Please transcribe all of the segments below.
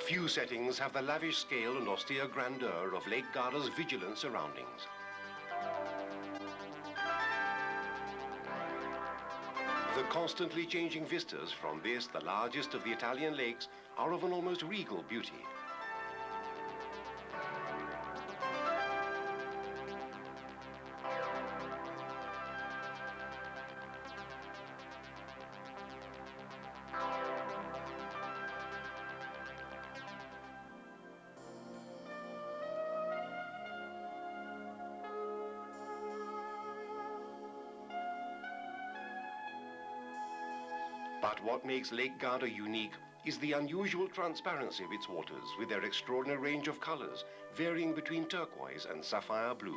Few settings have the lavish scale and austere grandeur of Lake Garda's vigilant surroundings. The constantly changing vistas from this, the largest of the Italian lakes, are of an almost regal beauty. But what makes Lake Garda unique is the unusual transparency of its waters, with their extraordinary range of colors, varying between turquoise and sapphire blue.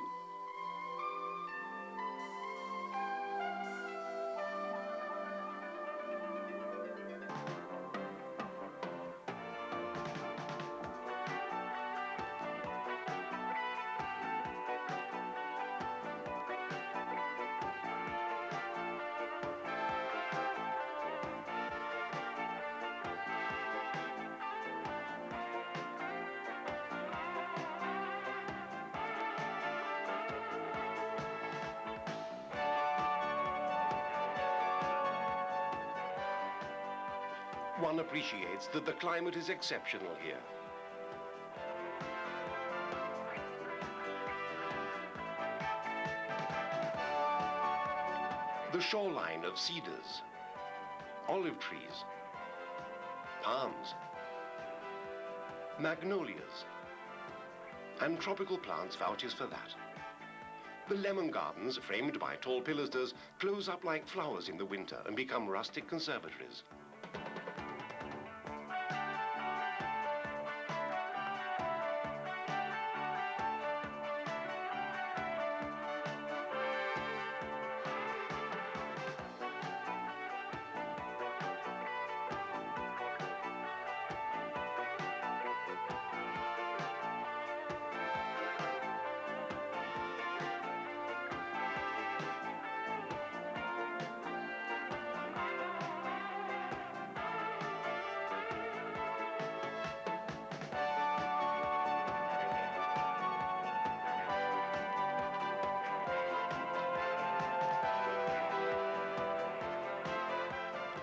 One appreciates that the climate is exceptional here. The shoreline of cedars, olive trees, palms, magnolias, and tropical plants vouches for that. The lemon gardens, framed by tall pilasters, close up like flowers in the winter and become rustic conservatories.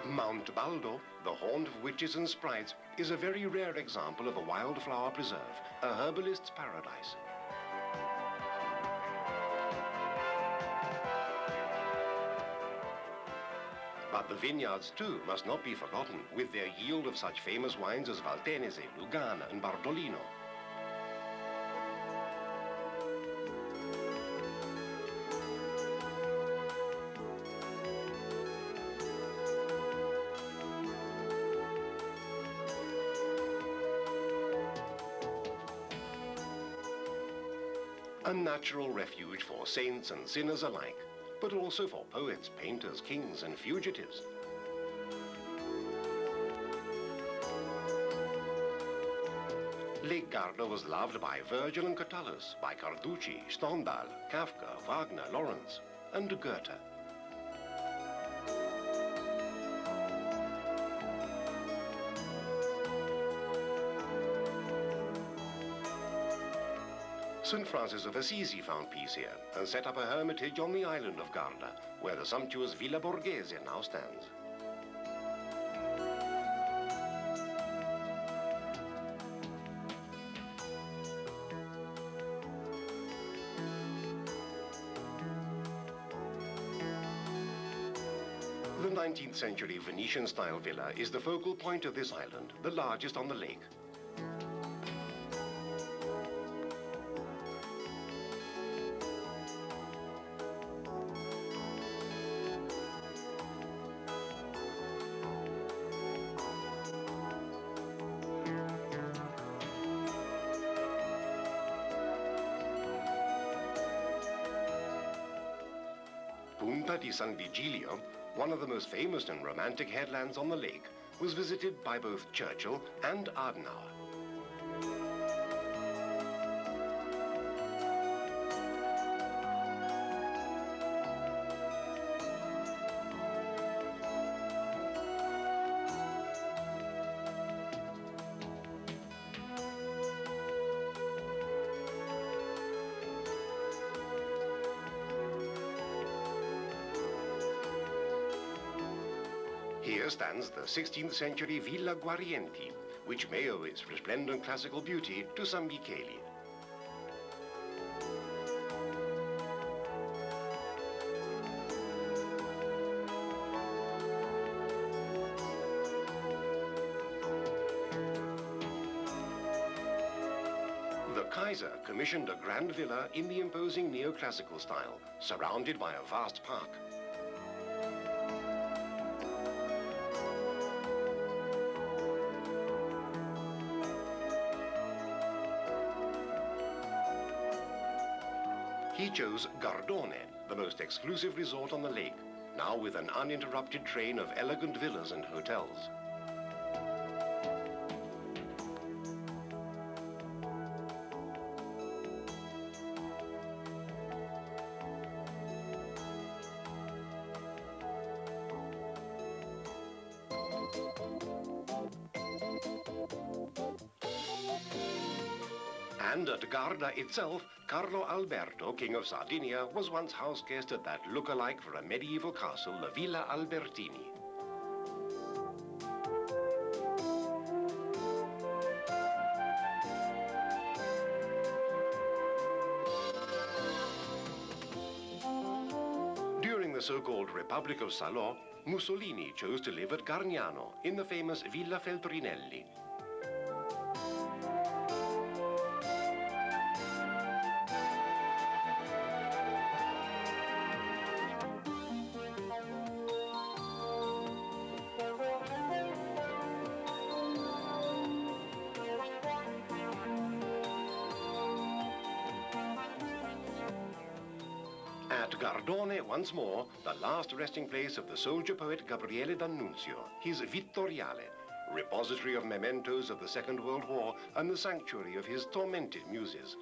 Mount Baldo, the haunt of witches and sprites, is a very rare example of a wildflower preserve, a herbalist's paradise. But the vineyards, too, must not be forgotten, with their yield of such famous wines as Valtenese, Lugana, and Bardolino. A natural refuge for saints and sinners alike, but also for poets, painters, kings, and fugitives. Lake Garda was loved by Virgil and Catullus, by Carducci, Stendhal, Kafka, Wagner, Lawrence, and Goethe. St. Francis of Assisi found peace here and set up a hermitage on the island of Garda, where the sumptuous Villa Borghese now stands. The 19th century Venetian-style villa is the focal point of this island, the largest on the lake. Punta di San Vigilio, one of the most famous and romantic headlands on the lake, was visited by both Churchill and Adenauer. Here stands the 16th century Villa Guarienti, which may owe its resplendent classical beauty to San Michele. The Kaiser commissioned a grand villa in the imposing neoclassical style, surrounded by a vast park. He chose Gardone, the most exclusive resort on the lake, now with an uninterrupted train of elegant villas and hotels. And at Garda itself, Carlo Alberto, King of Sardinia, was once house guest at that look-alike for a medieval castle, the Villa Albertini. During the so-called Republic of Salò, Mussolini chose to live at Gargnano in the famous Villa Feltrinelli. At Gardone, once more, the last resting place of the soldier-poet Gabriele D'Annunzio, his Vittoriale, repository of mementos of the Second World War and the sanctuary of his tormented muses.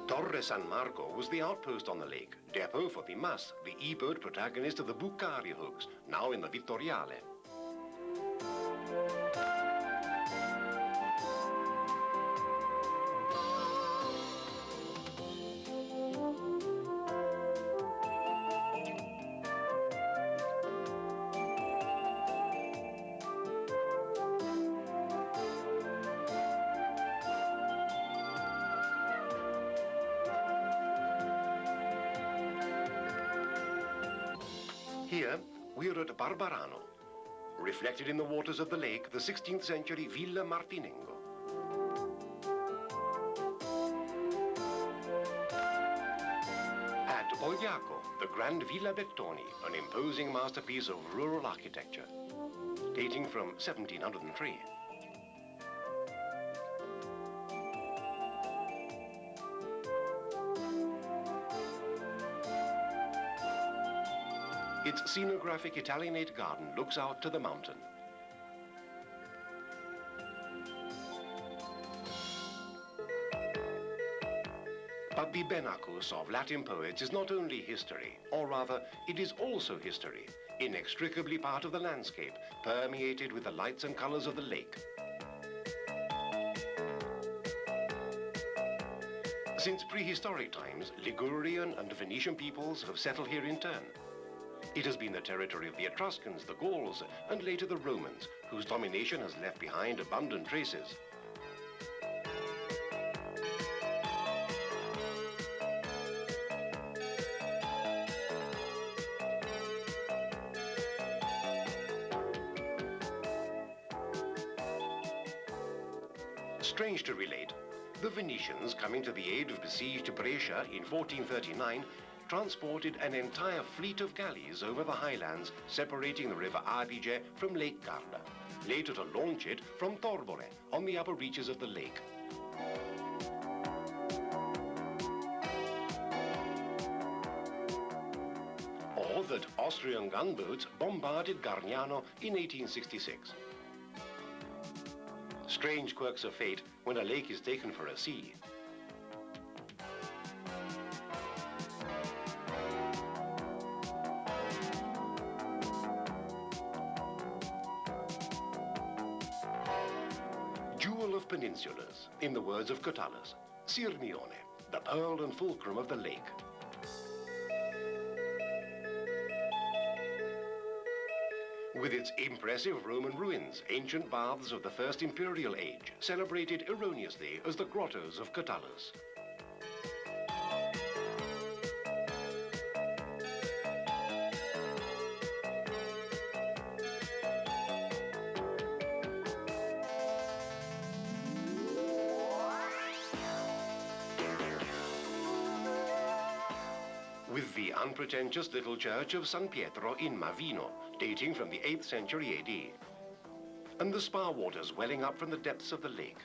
Torre San Marco was the outpost on the lake, depot for the Mas, the E-boat protagonist of the Bucari hoax, now in the Vittoriale. Here, we're at Barbarano. Reflected in the waters of the lake, the 16th century Villa Martinengo. At Bogliaco, the grand Villa Bettoni, an imposing masterpiece of rural architecture, dating from 1703. Its scenographic Italianate garden looks out to the mountain. But the Benacus of Latin poets is not only history, or rather, it is also history, inextricably part of the landscape, permeated with the lights and colors of the lake. Since prehistoric times, Ligurian and Venetian peoples have settled here in turn. It has been the territory of the Etruscans, the Gauls, and later the Romans, whose domination has left behind abundant traces. Strange to relate, the Venetians, coming to the aid of besieged Brescia in 1439, transported an entire fleet of galleys over the highlands separating the river Adige from Lake Garda, later to launch it from Torbole on the upper reaches of the lake. Austrian gunboats bombarded Gargnano in 1866. Strange quirks of fate when a lake is taken for a sea. Jewel of peninsulas, in the words of Catullus, Sirmione, the pearl and fulcrum of the lake. With its impressive Roman ruins, ancient baths of the First Imperial Age, celebrated erroneously as the grottos of Catullus. With the unpretentious little church of San Pietro in Mavino, dating from the 8th century AD, and the spa waters welling up from the depths of the lake.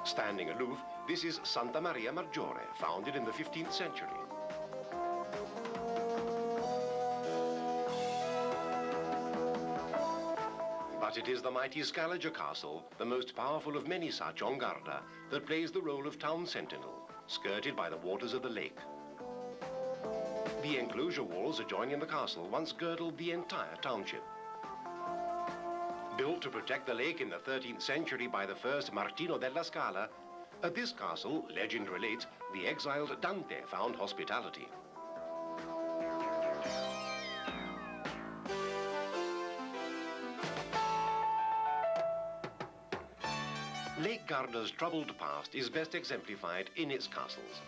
Standing aloof, this is Santa Maria Maggiore, founded in the 15th century. But it is the mighty Scaliger Castle, the most powerful of many such on Garda, that plays the role of town sentinel, skirted by the waters of the lake. The enclosure walls adjoining the castle once girdled the entire township. Built to protect the lake in the 13th century by the first Martino della Scala, at this castle, legend relates, the exiled Dante found hospitality. Lake Garda's troubled past is best exemplified in its castles.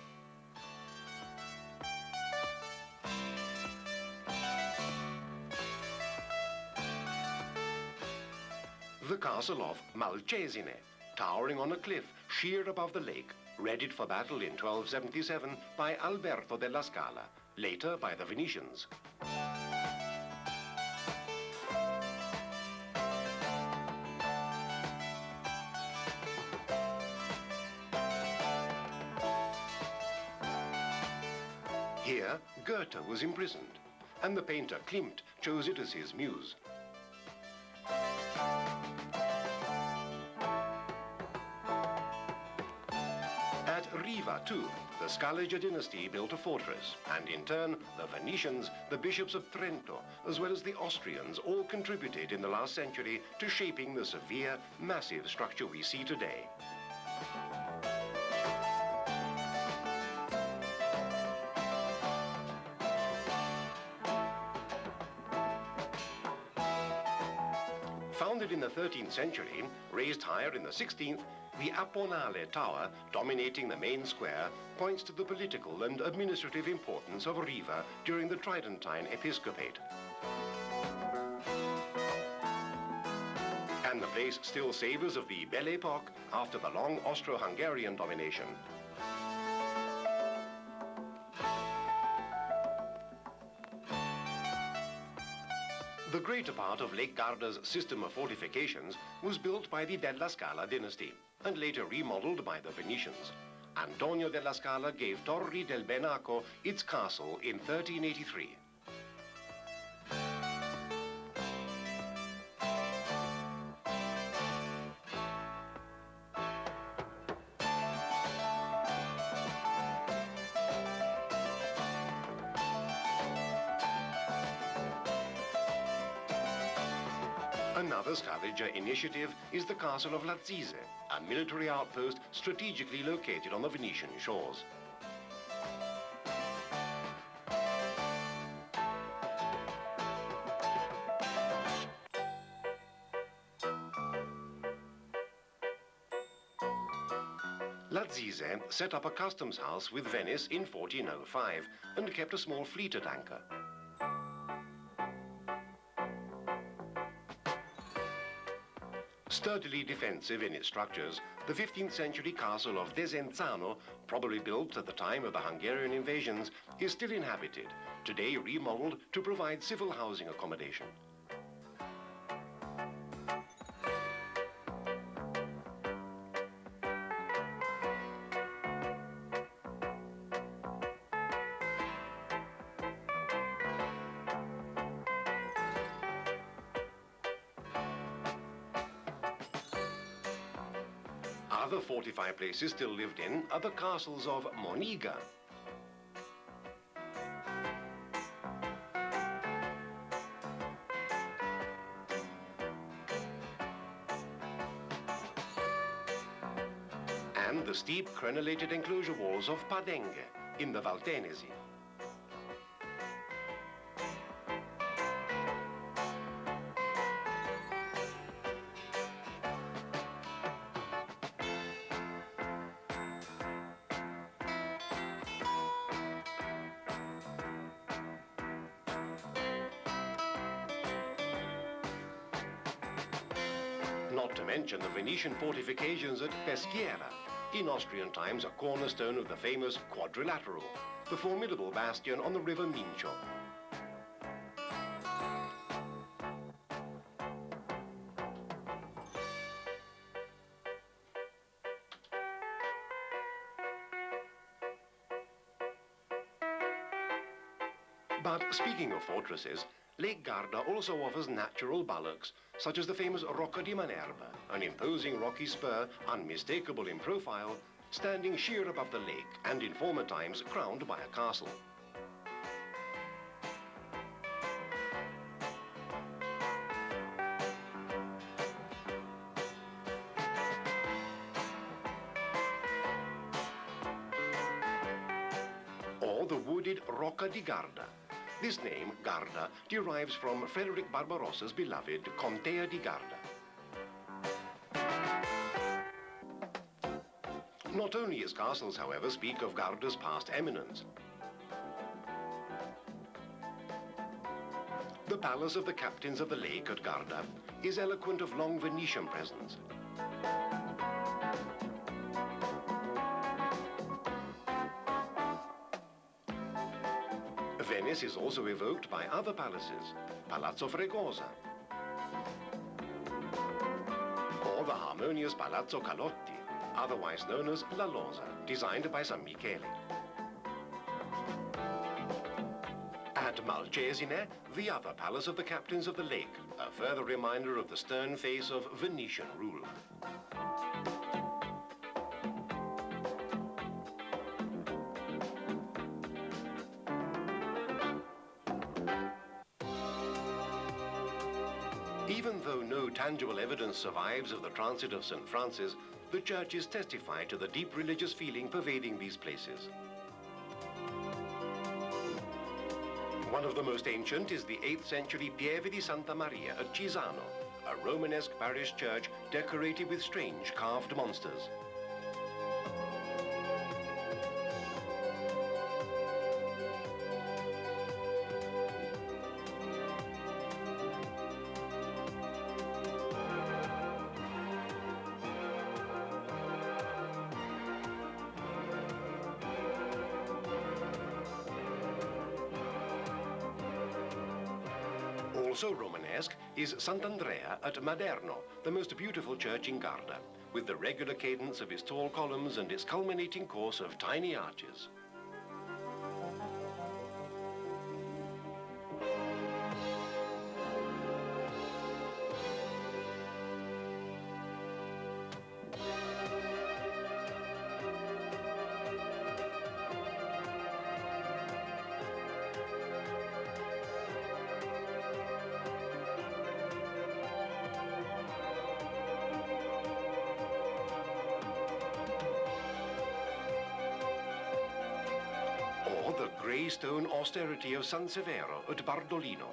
The castle of Malcesine, towering on a cliff sheer above the lake, readied for battle in 1277 by Alberto della Scala, later by the Venetians. Here, Goethe was imprisoned, and the painter Klimt chose it as his muse. At Riva, too, the Scaliger dynasty built a fortress, and in turn, the Venetians, the bishops of Trento, as well as the Austrians, all contributed in the last century to shaping the severe, massive structure we see today. Founded in the 13th century, raised higher in the 16th, the Apponale Tower, dominating the main square, points to the political and administrative importance of Riva during the Tridentine episcopate. And the place still savors of the Belle Époque after the long Austro-Hungarian domination. The greater part of Lake Garda's system of fortifications was built by the Della Scala dynasty and later remodeled by the Venetians. Antonio della Scala gave Torri del Benaco its castle in 1383. Another Scaliger initiative is the castle of Lazise, a military outpost strategically located on the Venetian shores. Lazise set up a customs house with Venice in 1405 and kept a small fleet at anchor. Sturdily defensive in its structures, the 15th century castle of Desenzano, probably built at the time of the Hungarian invasions, is still inhabited, today remodeled to provide civil housing accommodation. Other fortified places still lived in are the castles of Moniga, and the steep crenellated enclosure walls of Padenghe in the Valtenesi. Not to mention the Venetian fortifications at Peschiera, in Austrian times a cornerstone of the famous quadrilateral, the formidable bastion on the river Mincio. But speaking of fortresses, Lake Garda also offers natural bulwarks, such as the famous Rocca di Manerba, an imposing rocky spur, unmistakable in profile, standing sheer above the lake and in former times crowned by a castle. Or the wooded Rocca di Garda. This name, Garda, derives from Frederick Barbarossa's beloved Contea di Garda. Not only its castles, however, speak of Garda's past eminence. The palace of the captains of the lake at Garda is eloquent of long Venetian presence. Venice is also evoked by other palaces, Palazzo Fregosa, or the harmonious Palazzo Calotti, otherwise known as La Losa, designed by San Michele. At Malcesine, the other palace of the captains of the lake, a further reminder of the stern face of Venetian rule. Even though no tangible evidence survives of the transit of St. Francis, the churches testify to the deep religious feeling pervading these places. One of the most ancient is the 8th century Pieve di Santa Maria at Cisano, a Romanesque parish church decorated with strange carved monsters. Also Romanesque is Sant'Andrea at Maderno, the most beautiful church in Garda, with the regular cadence of its tall columns and its culminating course of tiny arches. The grey stone austerity of San Severo at Bardolino.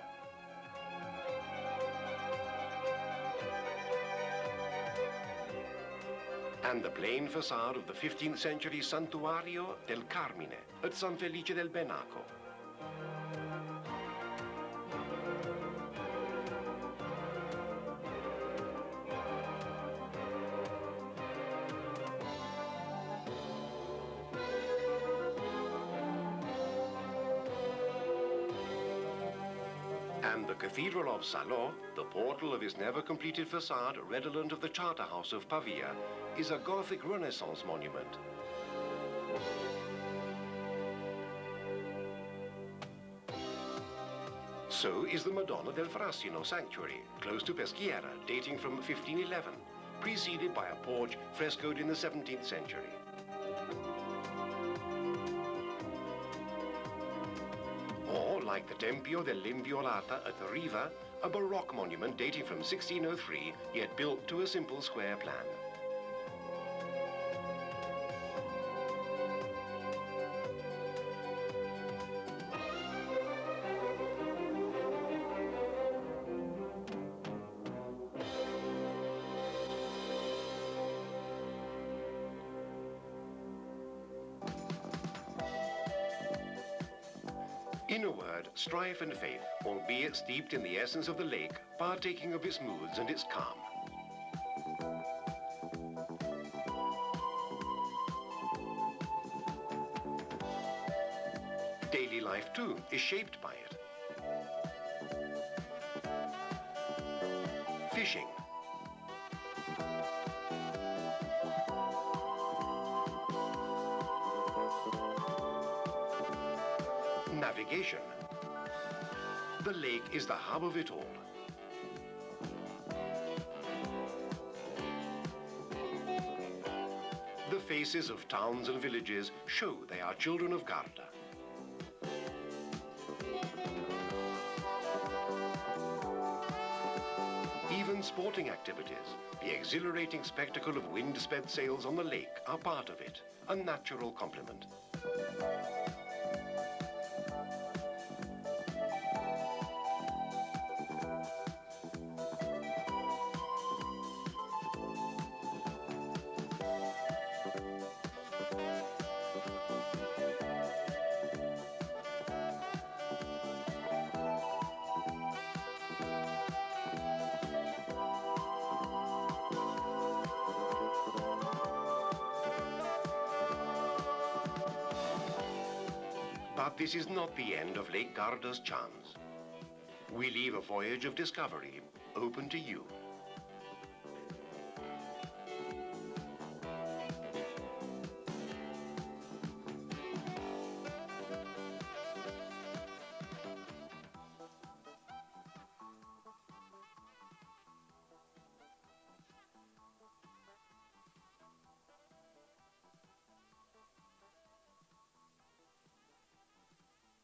And the plain facade of the 15th century Santuario del Carmine at San Felice del Benaco. And the Cathedral of Salò, the portal of its never-completed facade, redolent of the Charterhouse of Pavia, is a Gothic Renaissance monument. So is the Madonna del Frassino sanctuary, close to Peschiera, dating from 1511, preceded by a porch frescoed in the 17th century. Or, like the Tempio dell'Inviolata at the Riva, a Baroque monument dating from 1603, yet built to a simple square plan. In a word, strife and faith, albeit steeped in the essence of the lake, partaking of its moods and its calm. Daily life, too, is shaped by it. Fishing. Navigation. The lake is the hub of it all. The faces of towns and villages show they are children of Garda. Even sporting activities, the exhilarating spectacle of wind-sped sails on the lake are part of it, a natural complement. But this is not the end of Lake Garda's charms. We leave a voyage of discovery open to you.